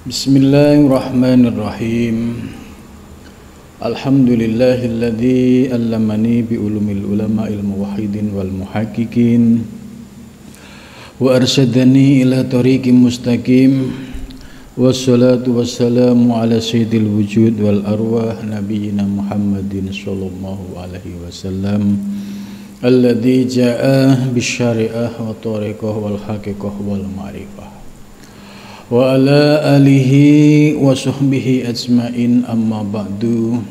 Bismillahirrahmanirrahim. Alhamdulillahilladzi allamani bi ulumil ulama'il muwahhidin wal muhaqqiqin wa arsyadani ila tariqim mustaqim. Wassalatu wassalamu ala sayyidil wujud wal arwah nabiyyina Muhammadin sallallahu alaihi wasallam alladzi jaa'a bisyari'ah wa tariqah wal haqiqah wal ma'rifah wa ala alihi wa sahbihi ajmain, amma ba'du.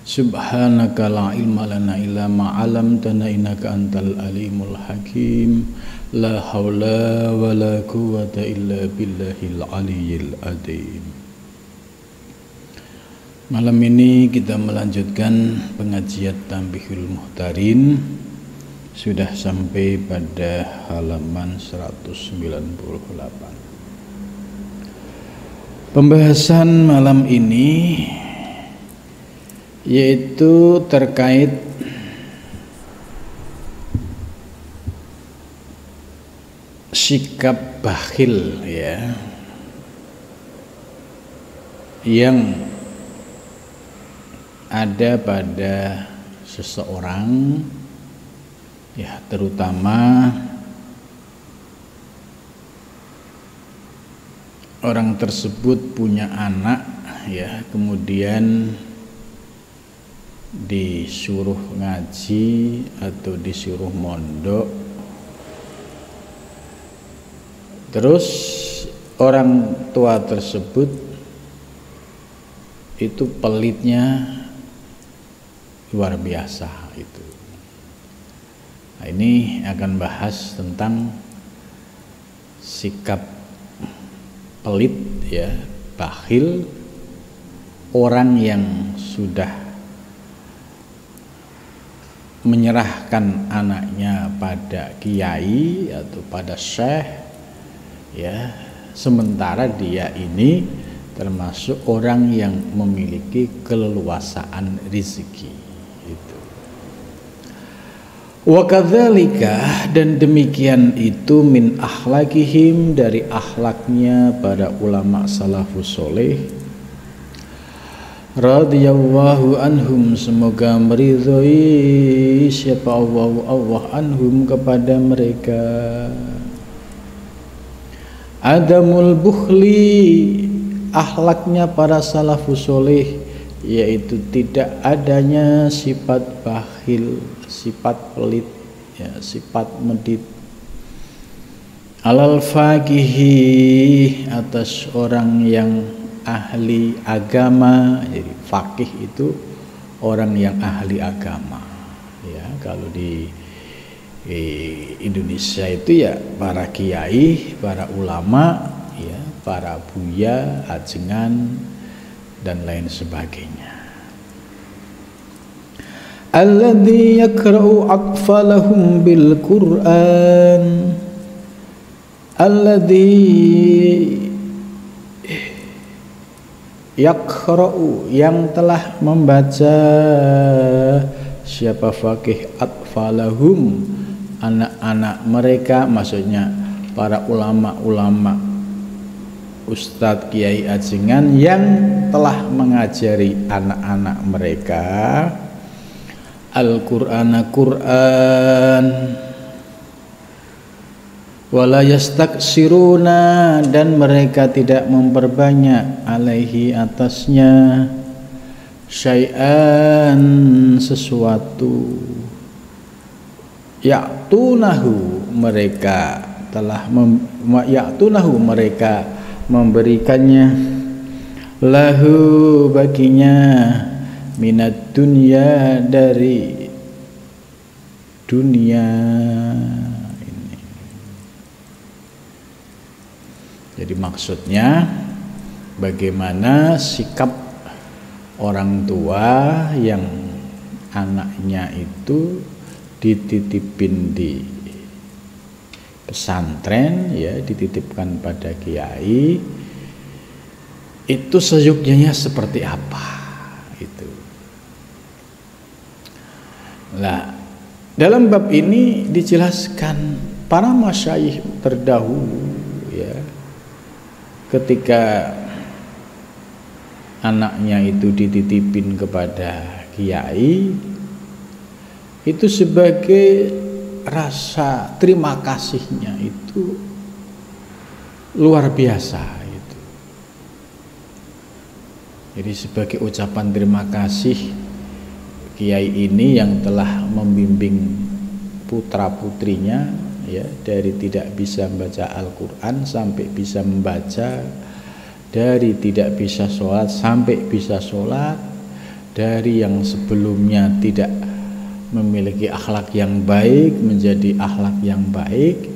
Subhanaka la ilma lana illa ma 'allamtana innaka antal alimul hakim. La haula wa la quwwata illa billahil aliyyil azim. Malam ini kita melanjutkan pengajian Tanbihul Muhtarin. Sudah sampai pada halaman 198. Pembahasan malam ini yaitu terkait sikap bakhil, ya, yang ada pada seseorang, ya, terutama orang tersebut punya anak, ya, kemudian disuruh ngaji atau disuruh mondok, terus orang tua tersebut itu pelitnya luar biasa itu. Nah, ini akan bahas tentang sikap pelit, ya, bakhil, orang yang sudah menyerahkan anaknya pada kiai atau pada syekh, ya, sementara dia ini termasuk orang yang memiliki keleluasaan rezeki itu. Wa kadzalika, dan demikian itu, min akhlaqihim, dari akhlaknya para ulama salafus soleh radhiyallahu anhum, semoga meridhoi siapa Allah anhum, kepada mereka. Adamul bukhli, akhlaknya para salafus soleh yaitu tidak adanya sifat bakhil, sifat pelit, ya, sifat medit. Alal faqihi, atas orang yang ahli agama. Jadi faqih itu orang yang ahli agama, ya. Kalau di Indonesia itu ya para kiai, para ulama, ya, para buya, ajengan dan lain sebagainya. Alladzi yaqra'u atfalahum bil Qur'an, alladzi yaqra'u, yang telah membaca, siapa faqih, atfalahum, anak-anak mereka, maksudnya para ulama-ulama, ustadz, kiai, ajengan yang telah mengajari anak-anak mereka Al-Qur'ana, Qur'an, wala yastaksiruna, dan mereka tidak memperbanyak, alaihi, atasnya, syai'an, sesuatu, ya'tunahu, mereka telah ya'tunahu, mereka memberikannya, lahu, baginya, minat dunya, dari dunia ini. Jadi maksudnya bagaimana sikap orang tua yang anaknya itu dititipin di pesantren, ya, dititipkan pada kiai, itu seyogyanya seperti apa itu. Nah, dalam bab ini dijelaskan para masyayikh terdahulu, ya, ketika anaknya itu dititipin kepada kiai, itu sebagai rasa terima kasihnya itu luar biasa itu. Jadi sebagai ucapan terima kasih kiai ini yang telah membimbing putra-putrinya ya, dari tidak bisa membaca Al-Quran sampai bisa membaca, dari tidak bisa sholat sampai bisa sholat, dari yang sebelumnya tidak memiliki akhlak yang baik menjadi akhlak yang baik.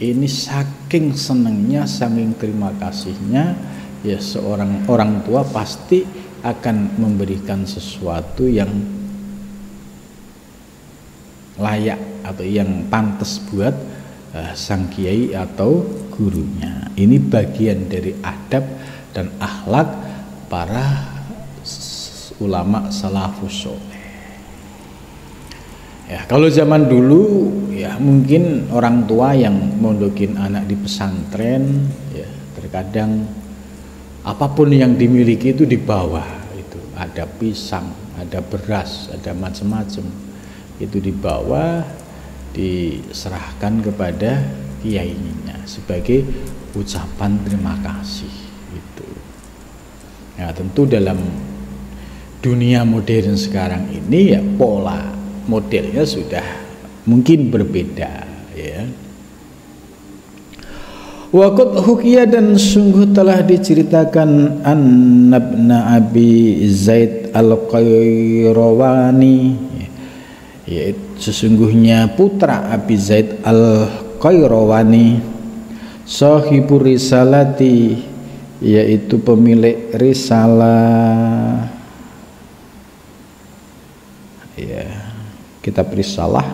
Ini saking senangnya, saking terima kasihnya ya, seorang orang tua pasti akan memberikan sesuatu yang layak atau yang pantas buat sang kiai atau gurunya. Ini bagian dari adab dan akhlak para ulama salafus sholeh. Ya, kalau zaman dulu ya mungkin orang tua yang mondokin anak di pesantren ya, terkadang apapun yang dimiliki itu dibawa, itu ada pisang, ada beras, ada macam-macam, itu dibawa diserahkan kepada kiainya sebagai ucapan terima kasih itu. Ya, tentu dalam dunia modern sekarang ini ya pola modelnya sudah mungkin berbeda ya. Waqad hukiya, dan sungguh telah diceritakan an-nabna Abi Zaid al-Qayrawani, yaitu sesungguhnya putra Abi Zaid al-Qayrawani, sahibur risalati, yaitu pemilik risalah ya, kitab risalah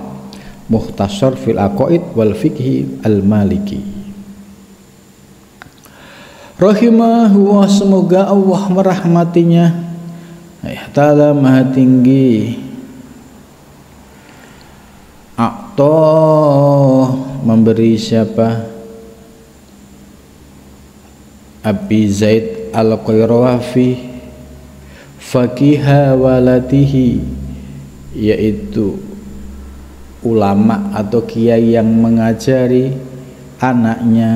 Mukhtasar fil Aqaid wal Fiqhi al-Maliki. Rahimahullah, semoga Allah merahmatinya. Ta'ala maha tinggi. Memberi siapa? Abi Zaid al-Qayrawafi faqiha walatihi, yaitu ulama atau kiai yang mengajari anaknya.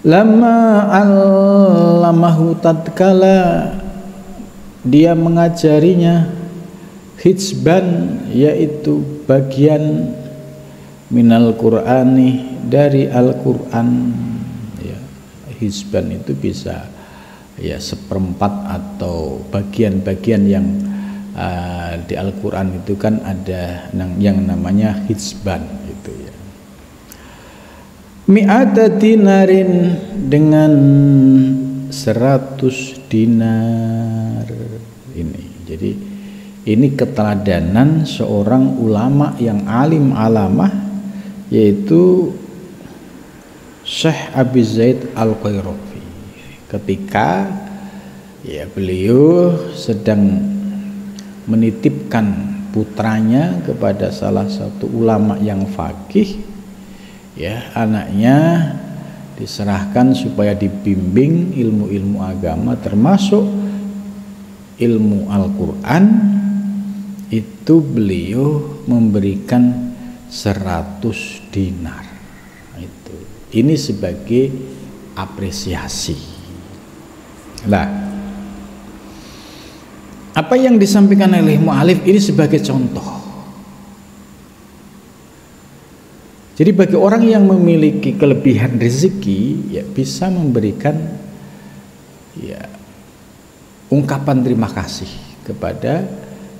Lama allamahu, tatkala dia mengajarinya, hizban, yaitu bagian minal Qur'ani, dari Al-Qur'an ya. Hizban itu bisa ya seperempat atau bagian-bagian yang di Al-Qur'an itu kan ada yang namanya hizban itu ya. Mi'ata dinarin, dengan 100 dinar ini. Jadi ini keteladanan seorang ulama yang alim alamah, yaitu Syekh Abi Zaid al-Qayrawafi, ketika ya beliau sedang menitipkan putranya kepada salah satu ulama yang faqih ya, anaknya diserahkan supaya dibimbing ilmu-ilmu agama termasuk ilmu Al-Quran. Itu beliau memberikan 100 dinar itu. Ini sebagai apresiasi. Nah, apa yang disampaikan oleh mu'alif ini sebagai contoh. Jadi bagi orang yang memiliki kelebihan rezeki ya bisa memberikan ya ungkapan terima kasih kepada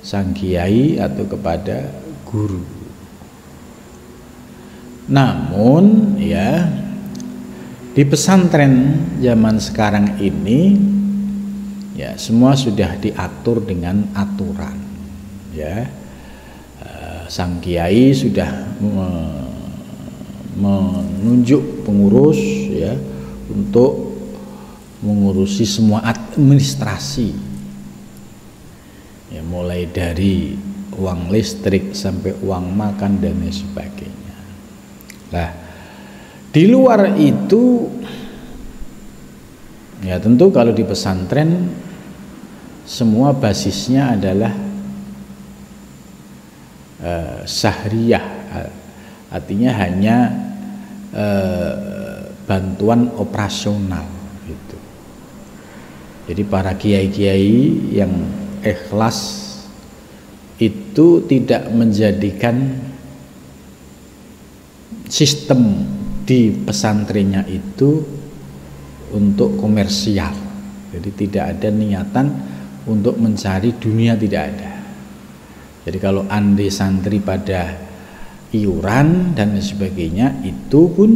sang kiai atau kepada guru. Namun ya di pesantren zaman sekarang ini ya semua sudah diatur dengan aturan ya. Sang kiai sudah menunjuk pengurus ya untuk mengurusi semua administrasi ya, mulai dari uang listrik sampai uang makan dan lain sebagainya. Nah, di luar itu Ya tentu kalau di pesantren semua basisnya adalah sahriyah, artinya hanya bantuan operasional gitu. Jadi para kiai-kiai yang ikhlas itu tidak menjadikan sistem di pesantrennya itu untuk komersial. Jadi tidak ada niatan untuk mencari dunia, tidak ada. Jadi kalau andai santri pada iuran dan sebagainya, itu pun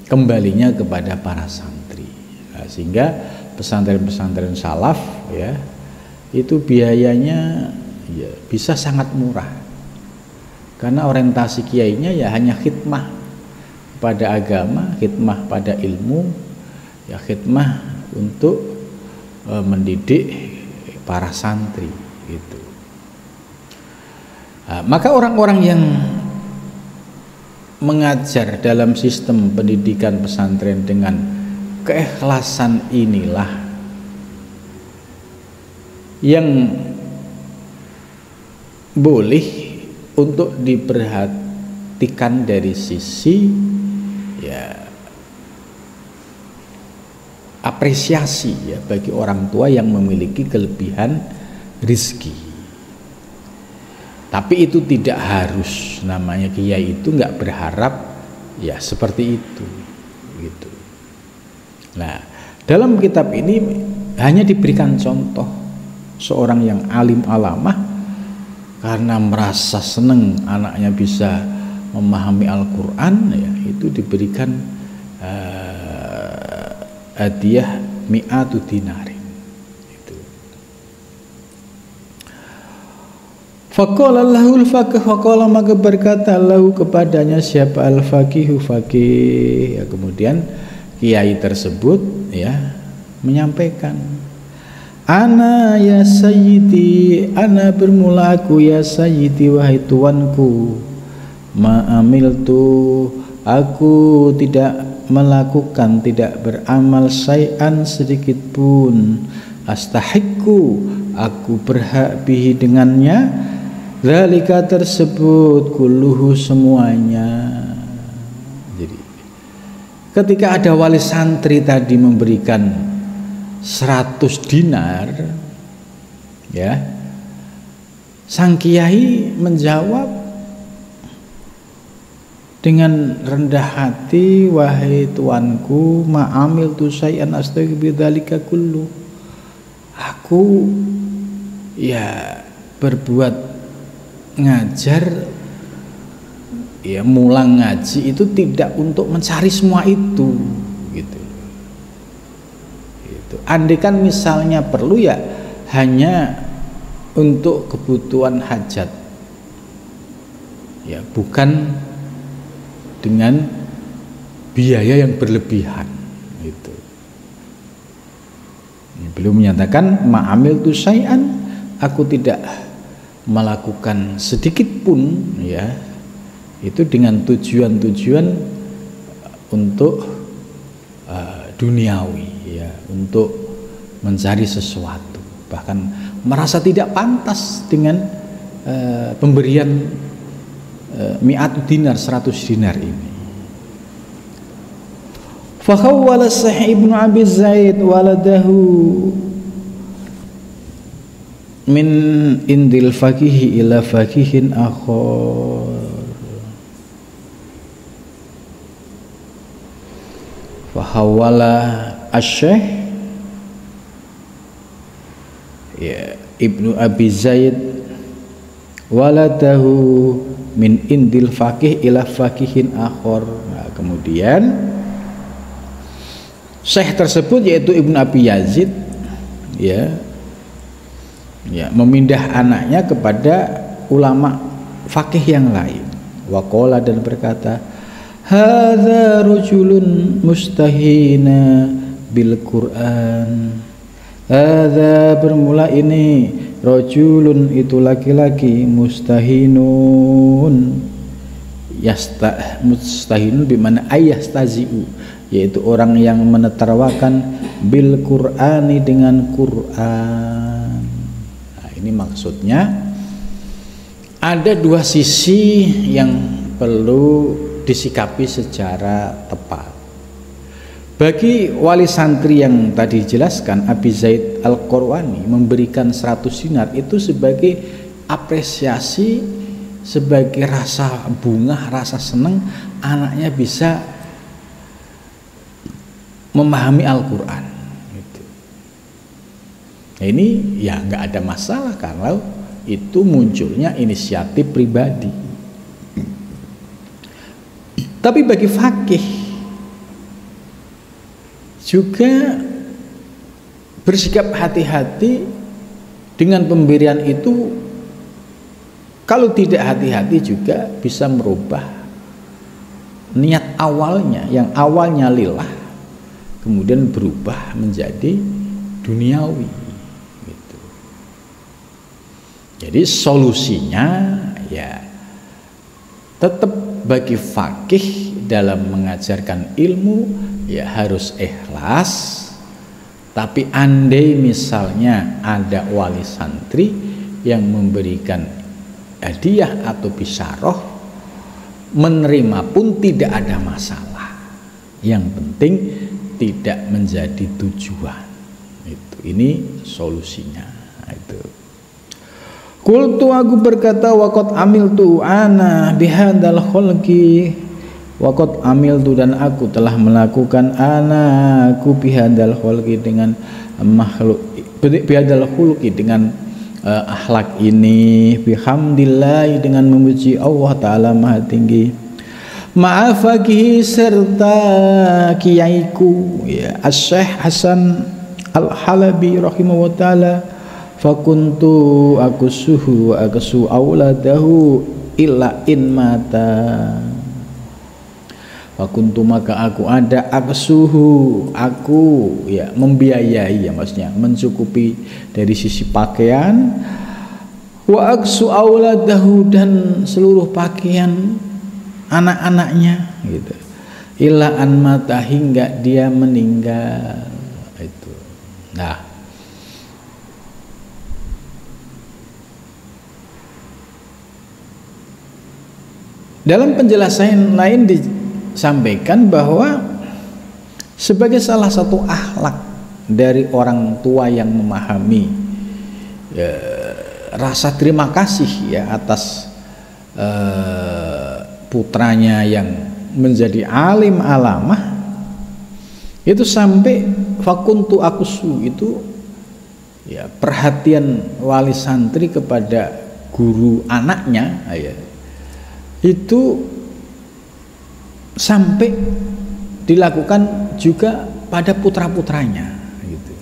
kembalinya kepada para santri. Nah, sehingga pesantren-pesantren salaf ya itu biayanya ya bisa sangat murah, karena orientasi kiainya ya hanya khidmah pada agama, khidmah pada ilmu, ya khidmah untuk mendidik para santri gitu. Nah, maka orang-orang yang mengajar dalam sistem pendidikan pesantren dengan keikhlasan inilah yang boleh untuk diperhatikan dari sisi ya apresiasi ya bagi orang tua yang memiliki kelebihan rizki. Tapi itu tidak harus, namanya kiai itu nggak berharap ya seperti itu gitu. Nah, dalam kitab ini hanya diberikan contoh seorang yang alim alamah karena merasa senang anaknya bisa memahami Al-Quran, ya itu diberikan hadiah mi'atu dinarin itu. Faqala lahul faqih, faqala maka berkata lahu kepadanya siapa al-faqihu faqih, ya kemudian kiai tersebut ya menyampaikan, ana ya sayyidi, ana bermula aku ya sayyidi wahai tuanku, ma'amiltu aku tidak melakukan, tidak beramal syai'an sedikit pun, astahiqku aku berhak bihi dengannya, zalika tersebut kulluhu semuanya. Jadi ketika ada wali santri tadi memberikan 100 dinar ya, sang kiai menjawab dengan rendah hati, wahai tuanku, ma'amil tu syai'an astaghfiru bidzalika kullu, aku ya berbuat ngajar ya mulang ngaji itu tidak untuk mencari semua itu gitu. Andai kan misalnya perlu ya hanya untuk kebutuhan hajat ya, bukan dengan biaya yang berlebihan gitu. Beliau menyatakan ma'amil tu syai'an, aku tidak melakukan sedikit pun ya itu dengan tujuan-tujuan untuk duniawi ya, untuk mencari sesuatu, bahkan merasa tidak pantas dengan pemberian mi'atu dinar, 100 dinar ini. Fakhawwala Sahih Ibnu Abi Zaid waladahu min indil faqihi ila faqihin akhar. Fakhawwala Asy-Syaikh ya Ibnu Abi Zaid waladahu min indil faqih ila faqihin akhor. Nah, kemudian syekh tersebut yaitu Ibnu Abi Yazid ya memindah anaknya kepada ulama faqih yang lain. Waqala dan berkata, hadza rajulun mustahina bil Qur'an. Hadza bermula ini, rajulun itu laki-laki, mustahinun mustahinun bimana ayastazi'u, yaitu orang yang menertawakan bil Qur'ani dengan Quran. Nah, ini maksudnya ada dua sisi yang perlu disikapi secara tepat. Bagi wali santri yang tadi dijelaskan, Abi Zaid Al-Qurwani memberikan 100 dinar itu sebagai apresiasi, sebagai rasa bunga, rasa senang anaknya bisa memahami Al-Quran. Nah, ini ya nggak ada masalah kalau itu munculnya inisiatif pribadi. Tapi bagi fakih juga bersikap hati-hati dengan pemberian itu. Kalau tidak hati-hati juga bisa merubah niat awalnya, yang awalnya lillah kemudian berubah menjadi duniawi gitu. Jadi solusinya ya tetap bagi fakih dalam mengajarkan ilmu ya harus ikhlas. Tapi andai misalnya ada wali santri yang memberikan hadiah atau bisyarah, menerima pun tidak ada masalah. Yang penting tidak menjadi tujuan. Ini solusinya. Itu. Qultu, aku berkata, waqad amiltu ana bihadzal khalqi, waqad amiltu, dan aku telah melakukan aku bihadzal khalqi, dengan makhluk, bihadzal khulqi, dengan akhlak ini, bihamdillah, dengan memuji Allah Ta'ala Maha Tinggi, ma'afakihi, serta kiaiku ya Asy-Syaikh Hasan Al-Halabi rahimahullah ta'ala, fakuntu akusuhu akusu auladahu illa in mata, fakuntu, maka aku ada, akusuhu, aku ya membiayai, ya maksudnya mencukupi dari sisi pakaian, wa aksu auladahu, dan seluruh pakaian anak-anaknya gitu, illa an mata, hingga dia meninggal. Itu. Nah, dalam penjelasan lain disampaikan bahwa sebagai salah satu akhlak dari orang tua yang memahami rasa terima kasih ya atas putranya yang menjadi alim alamah, itu sampai fakuntu akusu, itu ya perhatian wali santri kepada guru anaknya ya, itu sampai dilakukan juga pada putra-putranya gitu.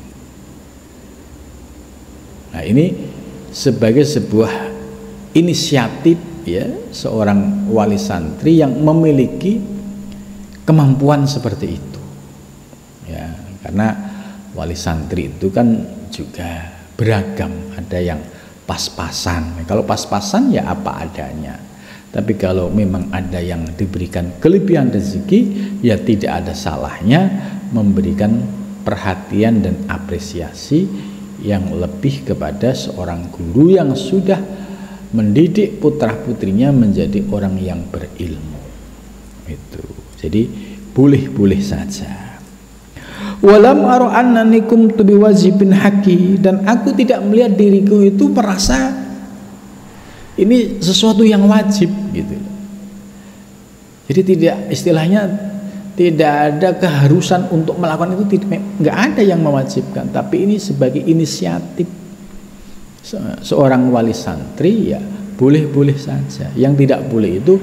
Nah, ini sebagai sebuah inisiatif ya seorang wali santri yang memiliki kemampuan seperti itu ya, karena wali santri itu kan juga beragam, ada yang pas-pasan. Kalau pas-pasan ya apa adanya. Tapi kalau memang ada yang diberikan kelebihan rezeki, ya tidak ada salahnya memberikan perhatian dan apresiasi yang lebih kepada seorang guru yang sudah mendidik putra-putrinya menjadi orang yang berilmu. Itu. Jadi boleh-boleh saja. Walam aru annani kumtu biwajibin haqi, dan aku tidak melihat diriku itu merasa ini sesuatu yang wajib gitu. Jadi tidak, istilahnya tidak ada keharusan untuk melakukan itu, nggak ada yang mewajibkan, tapi ini sebagai inisiatif seorang wali santri ya boleh-boleh saja. Yang tidak boleh itu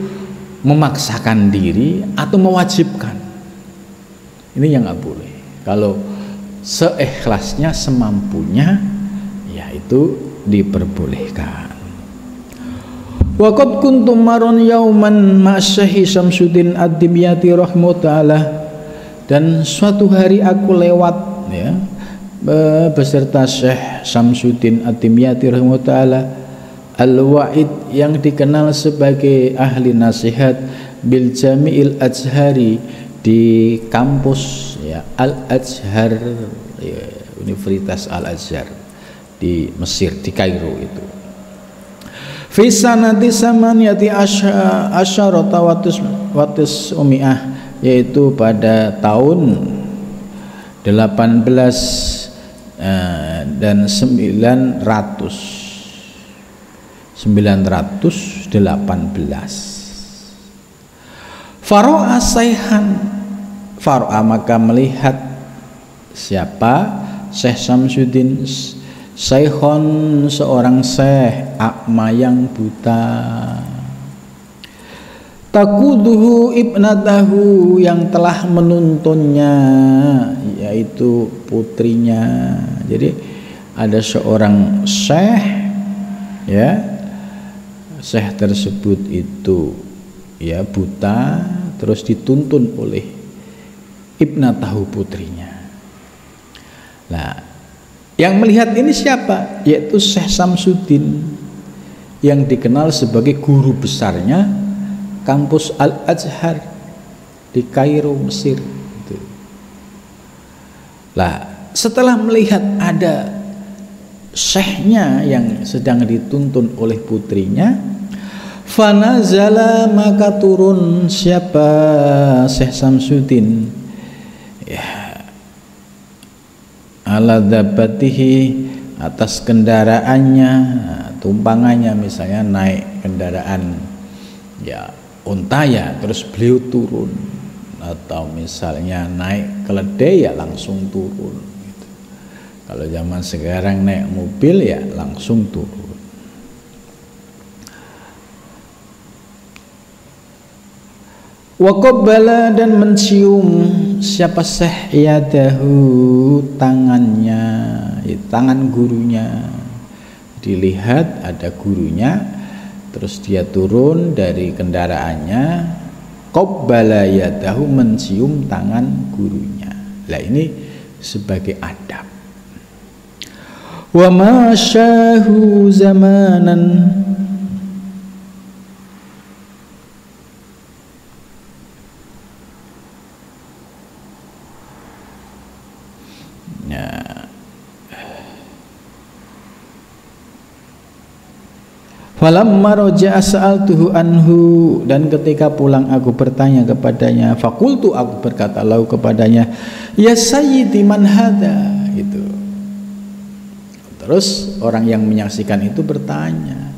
memaksakan diri atau mewajibkan. Ini yang nggak boleh. Kalau seikhlasnya, semampunya, ya itu diperbolehkan. Waqad kuntum maron yauman ma'asyahi Syamsuddin Ad-Dimyati rahimahullah ta'ala, dan suatu hari aku lewat ya beserta Syekh Syamsuddin Ad-Dimyati rahimahullah ta'ala, Al-Wa'id, yang dikenal sebagai ahli nasihat bil Jami'il Azhari, di kampus ya Al-Azhar ya, Universitas Al-Azhar di Mesir, di Kairo itu. Fi sanati samaniyati asyarata watis umi'ah, yaitu pada tahun 18 dan 918. Faro'a sayhan, Faro'a maka melihat siapa? Syekh Samsuddin, Syekhon seorang syekh akma yang buta, takuduhu ibnatahu yang telah menuntunnya, yaitu putrinya. Jadi ada seorang syekh ya, syekh tersebut itu ya buta, terus dituntun oleh ibnatahu, putrinya. Nah, yang melihat ini siapa? Yaitu Syekh Samsuddin yang dikenal sebagai guru besarnya kampus Al-Azhar di Kairo, Mesir. Lah, setelah melihat ada syekhnya yang sedang dituntun oleh putrinya, fanazala maka turun siapa? Syekh Samsuddin ya, ala dabatihi, atas kendaraannya, tumpangannya, misalnya naik kendaraan ya unta ya, terus beliau turun, atau misalnya naik keledai ya langsung turun gitu. Kalau zaman sekarang naik mobil ya langsung turun. Wa qabbala, dan mencium siapa? Syekh yadahu, tangannya, tangan gurunya. Dilihat ada gurunya, terus dia turun dari kendaraannya, qabbala yadahu, mencium tangan gurunya. Lah ini sebagai adab. Wa masyahu zamanan, falamma raja'a sa'altuhu anhu, dan ketika pulang aku bertanya kepadanya, fakultu, aku berkata lahu kepadanya, ya sayyidi man hadha, gitu. Terus orang yang menyaksikan itu bertanya,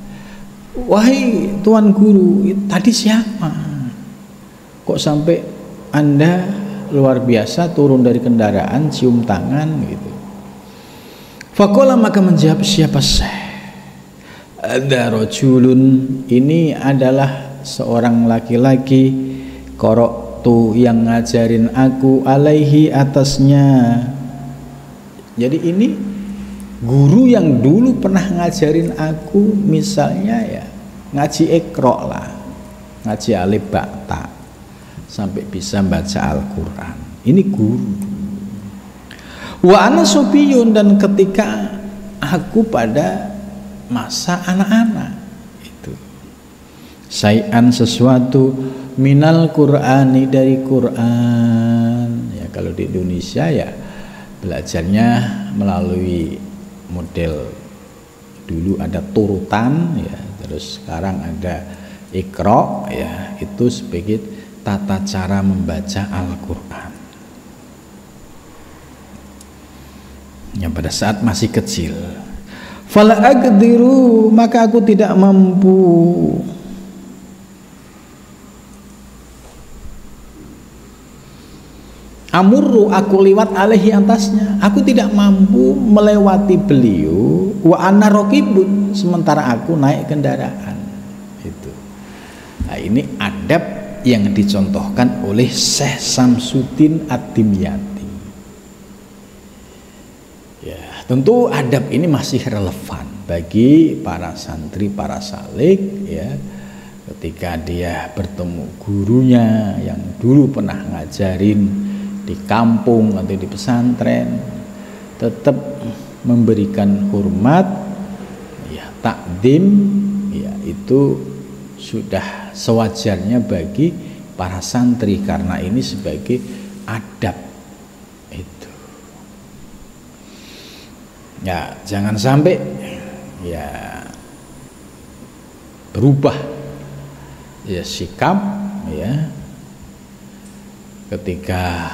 wahai tuan guru, tadi siapa? Kok sampai Anda luar biasa turun dari kendaraan cium tangan gitu. Faqala, maka menjawab siapa Syekh? Ada rojulun, ini adalah seorang laki-laki, qara'tu, yang ngajarin aku, alaihi, atasnya. Jadi ini guru yang dulu pernah ngajarin aku, misalnya ya ngaji Iqra lah, ngaji alif ba ta sampai bisa baca Al-Qur'an. Ini guru. Wa ana subiyun, dan ketika aku pada masa anak-anak itu, syai'an, sesuatu, minal Qur'ani, dari Qur'an. Ya kalau di Indonesia ya belajarnya melalui model, dulu ada turutan ya, terus sekarang ada Iqra ya, itu sebagai tata cara membaca Al-Qur'an. Yang pada saat masih kecil, fala aqdiru, maka aku tidak mampu, amurru, aku lewat alaihi, atasnya, aku tidak mampu melewati beliau, wa ana raqibun, sementara aku naik kendaraan. Itu. Nah, ini adab yang dicontohkan oleh Syekh Samsuddin Ad-Dimyati. Ya, tentu adab ini masih relevan bagi para santri, para salik ya, ketika dia bertemu gurunya yang dulu pernah ngajarin di kampung atau di pesantren, tetap memberikan hormat ya, takdim ya, itu sudah sewajarnya bagi para santri, karena ini sebagai adab itu. Ya, jangan sampai ya berubah ya sikap ya ketika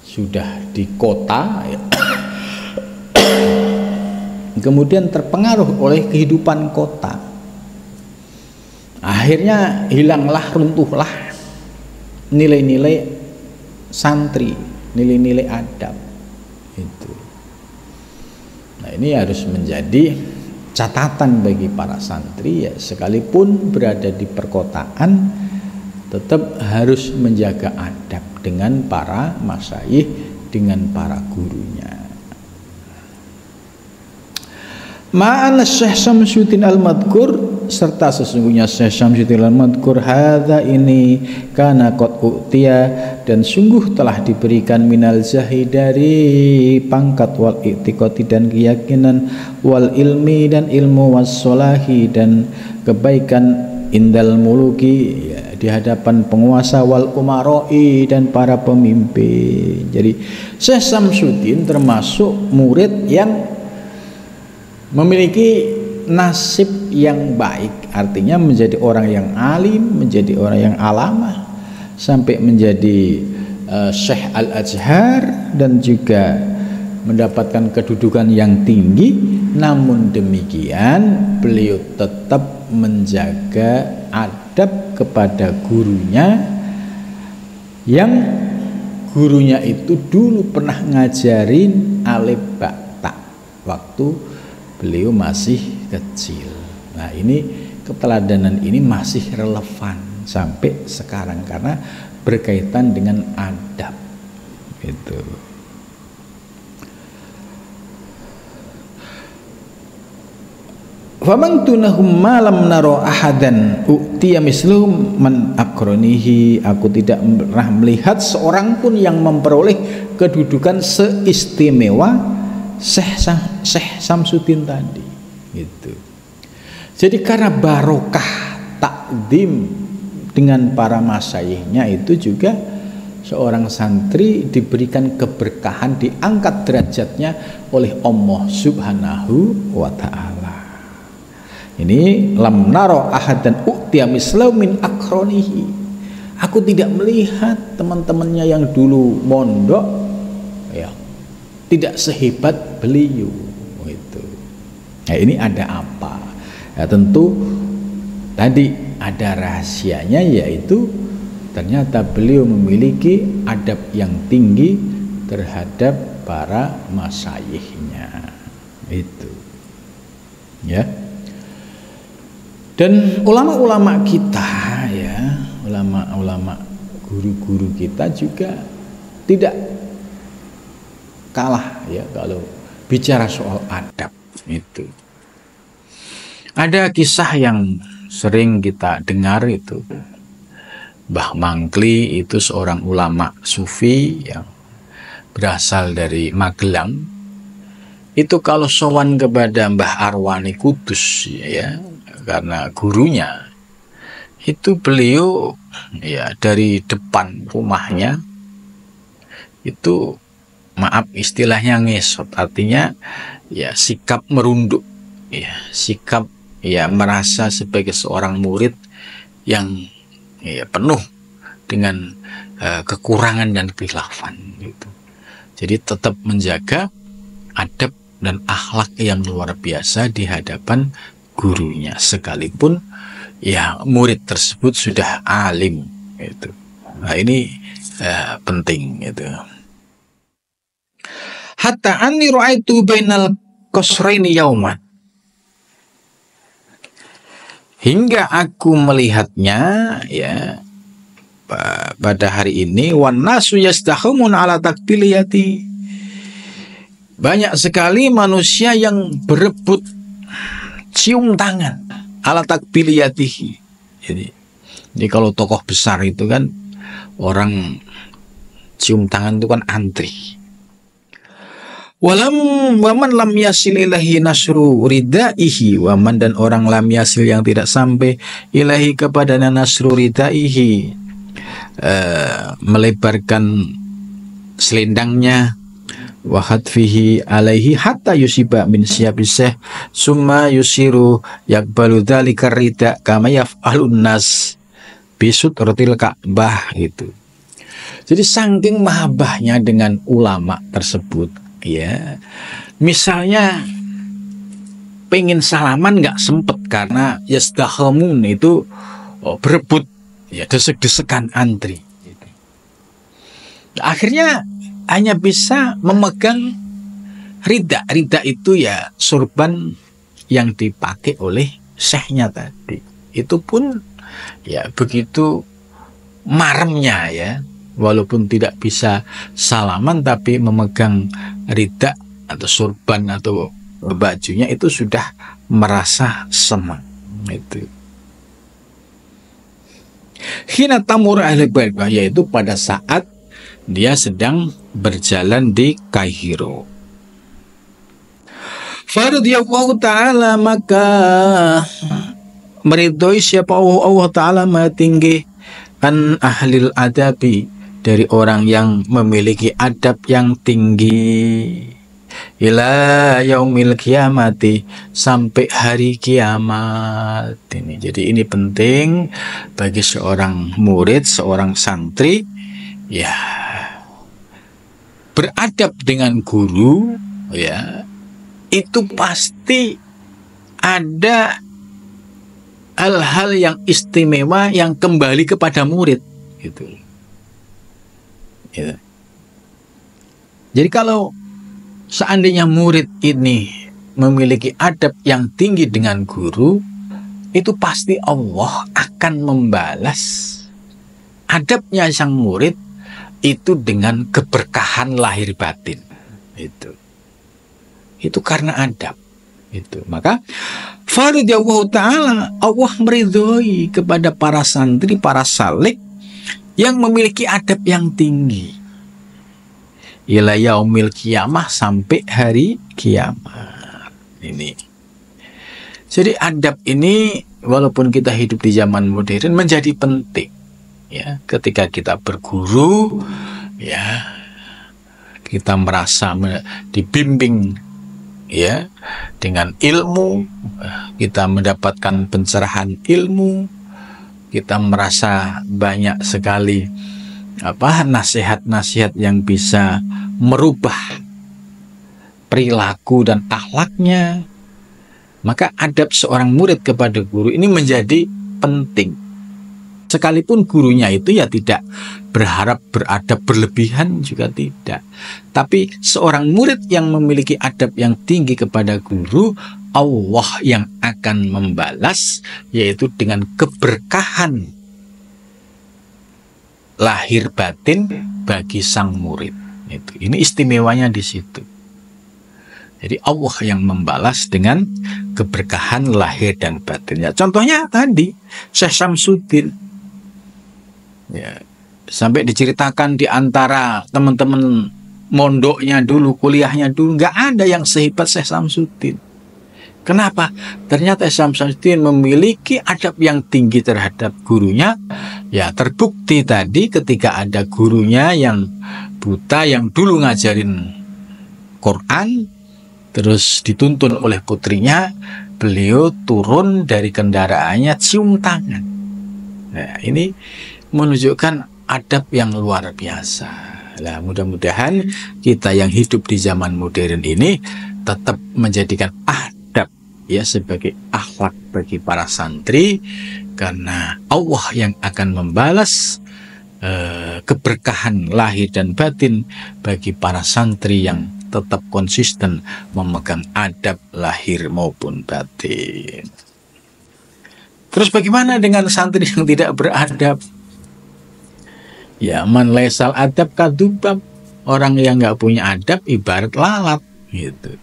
sudah di kota ya, kemudian terpengaruh oleh kehidupan kota, akhirnya hilanglah, runtuhlah nilai-nilai santri, nilai-nilai adab itu. Nah, ini harus menjadi catatan bagi para santri ya, sekalipun berada di perkotaan tetap harus menjaga adab dengan para masyayikh, dengan para gurunya. Ma'ana Syekh Syamsuddin Al-Madkur, serta sesungguhnya Syekh Syamsuddin Al-Madkur, hadza ini kana qad u'tiya, dan sungguh telah diberikan minal zahi, dari pangkat, wal i'tiqadi dan keyakinan, wal ilmi dan ilmu, was solahi dan kebaikan, indal muluki ya, di hadapan penguasa, wal umaroi dan para pemimpin. Jadi Syekh Syamsuddin termasuk murid yang memiliki nasib yang baik, artinya menjadi orang yang alim, menjadi orang yang alamah, sampai menjadi Syekh Al-Azhar dan juga mendapatkan kedudukan yang tinggi. Namun demikian beliau tetap menjaga adab kepada gurunya, yang gurunya itu dulu pernah ngajarin alif ba ta waktu beliau masih kecil. Nah, ini keteladanan ini masih relevan sampai sekarang karena berkaitan dengan adab itu. Faman tunahum malam naro ahadan u'tiya mislum man akronihi, aku tidak pernah melihat seorang pun yang memperoleh kedudukan seistimewa Syekh Syamsuddin tadi gitu. Jadi karena barokah takdim dengan para masyayikhnya itu juga seorang santri diberikan keberkahan, diangkat derajatnya oleh Allah Subhanahu wa ta'ala. Ini lam naro ahadan u'tiya mislau min akronihi, aku tidak melihat teman-temannya yang dulu mondok ya tidak sehebat beliau itu. Nah, ini ada apa? Ya, tentu tadi ada rahasianya, yaitu ternyata beliau memiliki adab yang tinggi terhadap para masyayikhnya itu. Ya. Dan ulama-ulama kita ya, ulama-ulama guru-guru kita juga tidak kalah ya kalau bicara soal adab itu. Ada kisah yang sering kita dengar itu, Mbah Mangkli itu seorang ulama sufi yang berasal dari Magelang. Itu kalau sowan kepada Mbah Arwani Kudus ya, karena gurunya itu beliau ya dari depan rumahnya itu, maaf istilahnya ngesot, artinya ya sikap merunduk ya, sikap ya merasa sebagai seorang murid yang ya penuh dengan kekurangan dan khilafan gitu. Jadi tetap menjaga adab dan akhlak yang luar biasa di hadapan gurunya, sekalipun ya murid tersebut sudah alim gitu. Nah, ini penting gitu. Hatta anni ra'aitu bainal qasraini yauman, hingga aku melihatnya ya pada hari ini, wan nasu yastahumun ala takbiliyati, banyak sekali manusia yang berebut cium tangan ala takbiliyatihi. Jadi kalau tokoh besar itu kan orang cium tangan itu kan antri. Waman lam yasil ilahi nasru ridaihi, waman dan orang lam yasil yang tidak sampai ilahi kepada nasru ridaihi, melebarkan selendangnya, wahat fihi alaihi hatta yusiba min siyabiseh summa yusiru yakbalu dzalika rida kama yaf'alun nas bisut rotil Ka'bah gitu. Jadi saking mahabbahnya dengan ulama tersebut, ya, misalnya pengen salaman nggak sempet karena yasdahamun itu berebut, ya, desek-desekan antri gitu. Akhirnya hanya bisa memegang rida. Rida itu ya sorban yang dipakai oleh syekhnya tadi. Itu pun ya begitu maremnya, ya, walaupun tidak bisa salaman tapi memegang rida atau sorban atau bajunya itu sudah merasa senang itu. Hina tamur ahli baitah, yaitu pada saat dia sedang berjalan di Kairo. Faradiyallahu ta'ala, maka meridhoi siapa Allah Ta'ala Maha Tinggi an ahlil adabi, dari orang yang memiliki adab yang tinggi, ila yaumil kiamati, sampai hari kiamat ini. Jadi ini penting bagi seorang murid, seorang santri, ya, beradab dengan guru, ya, itu pasti ada hal-hal yang istimewa yang kembali kepada murid gitu. Ya. Jadi kalau seandainya murid ini memiliki adab yang tinggi dengan guru, itu pasti Allah akan membalas adabnya sang murid itu dengan keberkahan lahir batin. Itu karena adab. Itu. Maka faridallahu ta'ala, Allah meridhoi kepada para santri, para salik yang memiliki adab yang tinggi ila yaumil kiamah, sampai hari kiamat ini. Jadi adab ini walaupun kita hidup di zaman modern menjadi penting, ya. Ketika kita berguru, ya, kita merasa dibimbing, ya, dengan ilmu, kita mendapatkan pencerahan ilmu, kita merasa banyak sekali nasihat-nasihat yang bisa merubah perilaku dan akhlaknya. Maka adab seorang murid kepada guru ini menjadi penting. Sekalipun gurunya itu ya tidak berharap beradab berlebihan, juga tidak. Tapi seorang murid yang memiliki adab yang tinggi kepada guru, Allah yang akan membalas, yaitu dengan keberkahan lahir batin bagi sang murid. Ini istimewanya di situ. Jadi Allah yang membalas dengan keberkahan lahir dan batinnya. Contohnya tadi Syekh Samsuddin, ya, sampai diceritakan di antara teman-teman mondoknya dulu, kuliahnya dulu, nggak ada yang sehebat Syekh Samsuddin. Kenapa? Ternyata Syekh Samsuddin memiliki adab yang tinggi terhadap gurunya. Ya, terbukti tadi ketika ada gurunya yang buta, yang dulu ngajarin Quran, terus dituntun oleh putrinya, beliau turun dari kendaraannya, cium tangan. Nah, ini menunjukkan adab yang luar biasa. Nah, mudah-mudahan kita yang hidup di zaman modern ini tetap menjadikan adab, ya, sebagai akhlak bagi para santri, karena Allah yang akan membalas keberkahan lahir dan batin bagi para santri yang tetap konsisten memegang adab lahir maupun batin. Terus bagaimana dengan santri yang tidak beradab? Ya, man laisal adab kadubab, orang yang nggak punya adab ibarat lalat gitu.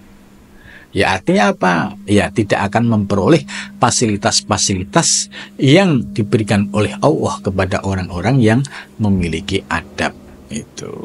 Ya, artinya apa? Ya, tidak akan memperoleh fasilitas-fasilitas yang diberikan oleh Allah kepada orang-orang yang memiliki adab itu.